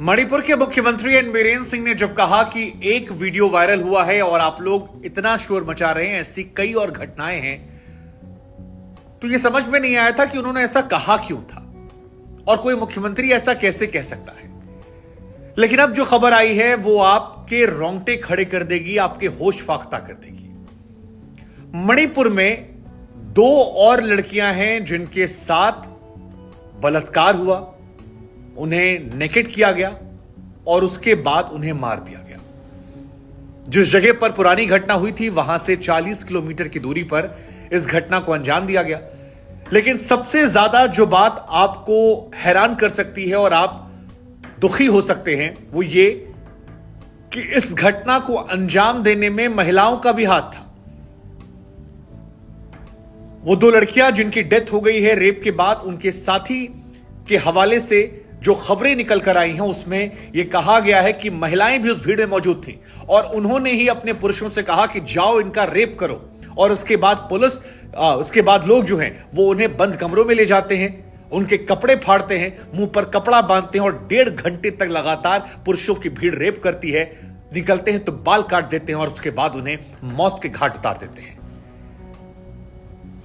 मणिपुर के मुख्यमंत्री एन बीरेन सिंह ने जब कहा कि एक वीडियो वायरल हुआ है और आप लोग इतना शोर मचा रहे हैं, ऐसी कई और घटनाएं हैं, तो यह समझ में नहीं आया था कि उन्होंने ऐसा कहा क्यों था और कोई मुख्यमंत्री ऐसा कैसे कह सकता है। लेकिन अब जो खबर आई है वो आपके रोंगटे खड़े कर देगी, आपके होश फाख्ता कर देगी। मणिपुर में 2 और लड़कियां हैं जिनके साथ बलात्कार हुआ, उन्हें नेकेड किया गया और उसके बाद उन्हें मार दिया गया। जिस जगह पर पुरानी घटना हुई थी वहां से 40 किलोमीटर की दूरी पर इस घटना को अंजाम दिया गया। लेकिन सबसे ज्यादा जो बात आपको हैरान कर सकती है और आप दुखी हो सकते हैं वो ये कि इस घटना को अंजाम देने में महिलाओं का भी हाथ था। वो 2 लड़कियां जिनकी डेथ हो गई है रेप के बाद, उनके साथी के हवाले से जो खबरें निकल कर आई हैं उसमें यह कहा गया है कि महिलाएं भी उस भीड़ में मौजूद थीं और उन्होंने ही अपने पुरुषों से कहा कि जाओ इनका रेप करो। और उसके बाद उसके बाद लोग जो हैं वो उन्हें बंद कमरों में ले जाते हैं, उनके कपड़े फाड़ते हैं, मुंह पर कपड़ा बांधते हैं और 1.5 घंटे तक लगातार पुरुषों की भीड़ रेप करती है। निकलते हैं तो बाल काट देते हैं और उसके बाद उन्हें मौत के घाट उतार देते हैं।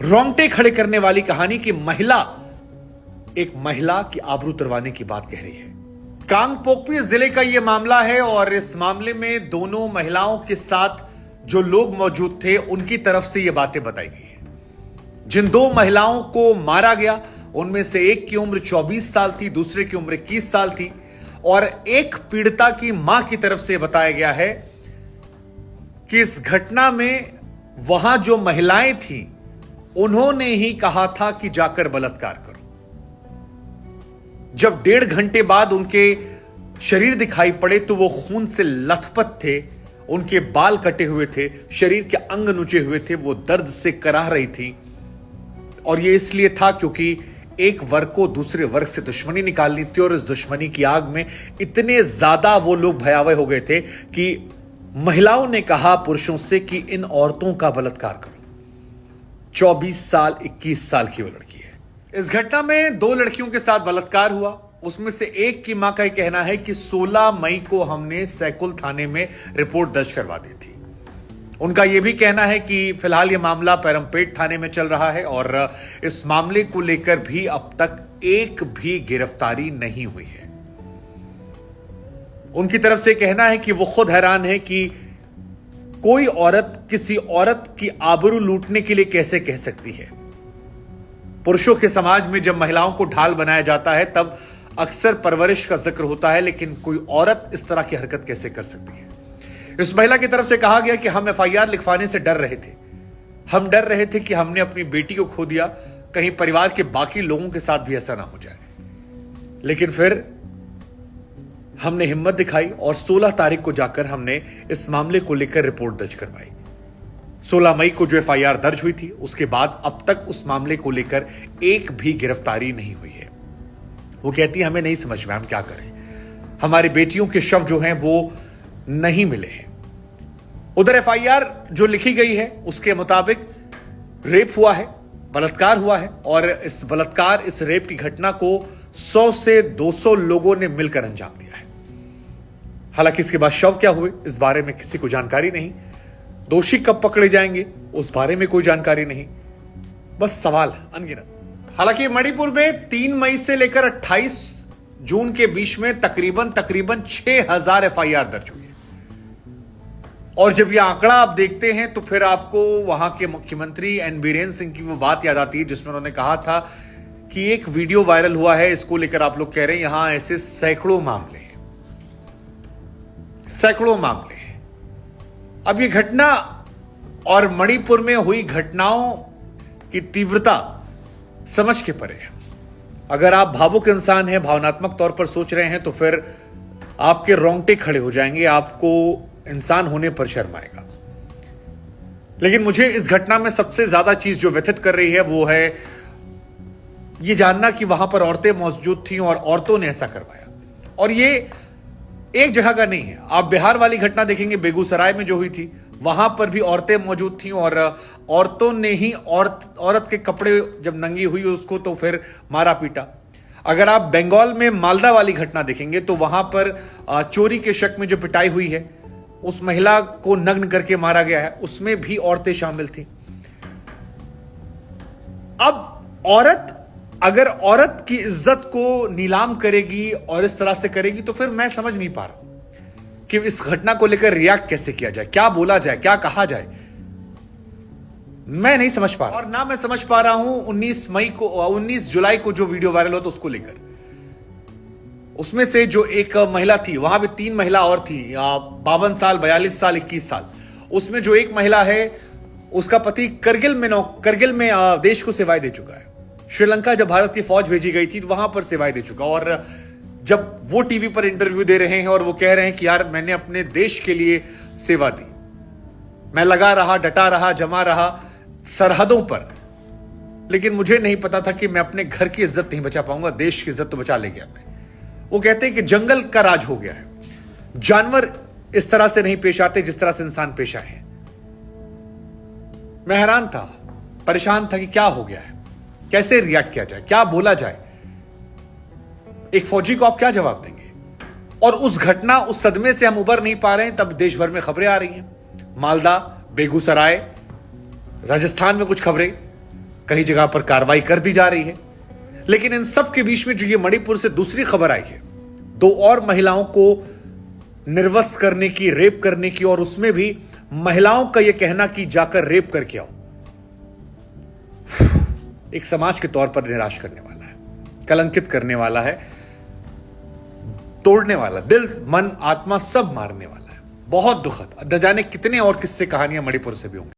रोंगटे खड़े करने वाली कहानी की एक महिला की आबरू उतरवाने की बात कह रही है। कांगपोकपी जिले का यह मामला है और इस मामले में दोनों महिलाओं के साथ जो लोग मौजूद थे उनकी तरफ से यह बातें बताई गई है। जिन 2 महिलाओं को मारा गया उनमें से एक की उम्र 24 साल थी, दूसरे की उम्र 21 साल थी और एक पीड़िता की मां की तरफ से बताया गया है कि इस घटना में वहां जो महिलाएं थी उन्होंने ही कहा था कि जाकर बलात्कार करो। जब 1.5 घंटे बाद उनके शरीर दिखाई पड़े तो वो खून से लथपथ थे, उनके बाल कटे हुए थे, शरीर के अंग नुचे हुए थे, वो दर्द से कराह रही थी। और ये इसलिए था क्योंकि एक वर्ग को दूसरे वर्ग से दुश्मनी निकालनी थी और इस दुश्मनी की आग में इतने ज्यादा वो लोग भयावह हो गए थे कि महिलाओं ने कहा पुरुषों से कि इन औरतों का बलात्कार करो। 24 साल 21 साल की वो लड़की है। इस घटना में 2 लड़कियों के साथ बलात्कार हुआ। उसमें से एक की मां का यह कहना है कि 16 मई को हमने सैकुल थाने में रिपोर्ट दर्ज करवा दी थी। उनका यह भी कहना है कि फिलहाल यह मामला पैरमपेट थाने में चल रहा है और इस मामले को लेकर भी अब तक एक भी गिरफ्तारी नहीं हुई है। उनकी तरफ से कहना है कि वो खुद हैरान है कि कोई औरत किसी औरत की आबरू लूटने के लिए कैसे कह सकती है। पुरुषों के समाज में जब महिलाओं को ढाल बनाया जाता है तब अक्सर परवरिश का जिक्र होता है, लेकिन कोई औरत इस तरह की हरकत कैसे कर सकती है। इस महिला की तरफ से कहा गया कि हम एफआईआर लिखवाने से डर रहे थे। हम डर रहे थे कि हमने अपनी बेटी को खो दिया, कहीं परिवार के बाकी लोगों के साथ भी ऐसा ना हो जाए। लेकिन फिर हमने हिम्मत दिखाई और 16 तारीख को जाकर हमने इस मामले को लेकर रिपोर्ट दर्ज करवाई। 16 मई को जो एफआईआर दर्ज हुई थी उसके बाद अब तक उस मामले को लेकर एक भी गिरफ्तारी नहीं हुई है। वो कहती है हमें नहीं समझ में, हम क्या करें, हमारी बेटियों के शव जो हैं वो नहीं मिले हैं। उधर एफआईआर जो लिखी गई है उसके मुताबिक रेप हुआ है, बलात्कार हुआ है और इस रेप की घटना को 100 से 200 लोगों ने मिलकर अंजाम दिया है। हालांकि इसके बाद शव क्या हुए इस बारे में किसी को जानकारी नहीं, दोषी कब पकड़े जाएंगे उस बारे में कोई जानकारी नहीं, बस सवाल अनगिनत। हालांकि मणिपुर में 3 मई से लेकर 28 जून के बीच में तकरीबन 6000 एफआईआर दर्ज हुई है। और जब यह आंकड़ा आप देखते हैं तो फिर आपको वहां के मुख्यमंत्री एन बीरेन सिंह की वो बात याद आती है जिसमें उन्होंने कहा था कि एक वीडियो वायरल हुआ है, इसको लेकर आप लोग कह रहे हैं यहां ऐसे सैकड़ों मामले हैं। अब ये घटना और मणिपुर में हुई घटनाओं की तीव्रता समझ के परे है। अगर आप भावुक इंसान हैं, भावनात्मक तौर पर सोच रहे हैं तो फिर आपके रोंगटे खड़े हो जाएंगे, आपको इंसान होने पर शर्म आएगा। लेकिन मुझे इस घटना में सबसे ज्यादा चीज जो व्यथित कर रही है वो है ये जानना कि वहां पर औरतें मौजूद थीं और औरतों ने ऐसा करवाया। और ये एक जगह का नहीं है, आप बिहार वाली घटना देखेंगे बेगूसराय में जो हुई थी वहां पर भी औरतें मौजूद थीं और औरतों ने ही औरत के कपड़े जब नंगी हुई उसको तो फिर मारा पीटा। अगर आप बंगाल में मालदा वाली घटना देखेंगे तो वहां पर चोरी के शक में जो पिटाई हुई है, उस महिला को नग्न करके मारा गया है, उसमें भी औरतें शामिल थी। अब अगर औरत की इज्जत को नीलाम करेगी और इस तरह से करेगी तो फिर मैं समझ नहीं पा रहा कि इस घटना को लेकर रिएक्ट कैसे किया जाए, क्या बोला जाए, क्या कहा जाए, मैं नहीं समझ पा रहा। और ना मैं समझ पा रहा हूं 19 जुलाई को जो वीडियो वायरल हुआ था उसको लेकर। उसमें से जो एक महिला थी, वहां भी 3 महिला और थी, 52 साल, 42 साल, 21 साल। उसमें जो एक महिला है, उसका पति करगिल में देश को सेवाएं दे चुका है। श्रीलंका जब भारत की फौज भेजी गई थी तो वहां पर सेवाएं दे चुका। और जब वो टीवी पर इंटरव्यू दे रहे हैं और वो कह रहे हैं कि यार मैंने अपने देश के लिए सेवा दी, मैं लगा रहा, डटा रहा, जमा रहा सरहदों पर, लेकिन मुझे नहीं पता था कि मैं अपने घर की इज्जत नहीं बचा पाऊंगा, देश की इज्जत तो बचा ले गया मैं। वो कहते हैं कि जंगल का राज हो गया है, जानवर इस तरह से नहीं पेश आते जिस तरह से इंसान पेश आए हैं। मैं हैरान था, परेशान था कि क्या हो गया है, कैसे रिएक्ट किया जाए, क्या बोला जाए, एक फौजी को आप क्या जवाब देंगे। और उस घटना, उस सदमे से हम उबर नहीं पा रहे हैं, तब देश भर में खबरें आ रही हैं। मालदा, बेगूसराय, राजस्थान में कुछ खबरें, कई जगह पर कार्रवाई कर दी जा रही है। लेकिन इन सब के बीच में जो ये मणिपुर से दूसरी खबर आई है, 2 और महिलाओं को निर्वस्त्र करने की, रेप करने की, और उसमें भी महिलाओं का यह कहना कि जाकर रेप करके आओ, एक समाज के तौर पर निराश करने वाला है, कलंकित करने वाला है, तोड़ने वाला, दिल, मन, आत्मा सब मारने वाला है। बहुत दुखद। न जाने कितने और किस्से, कहानियां मणिपुर से भी होंगे।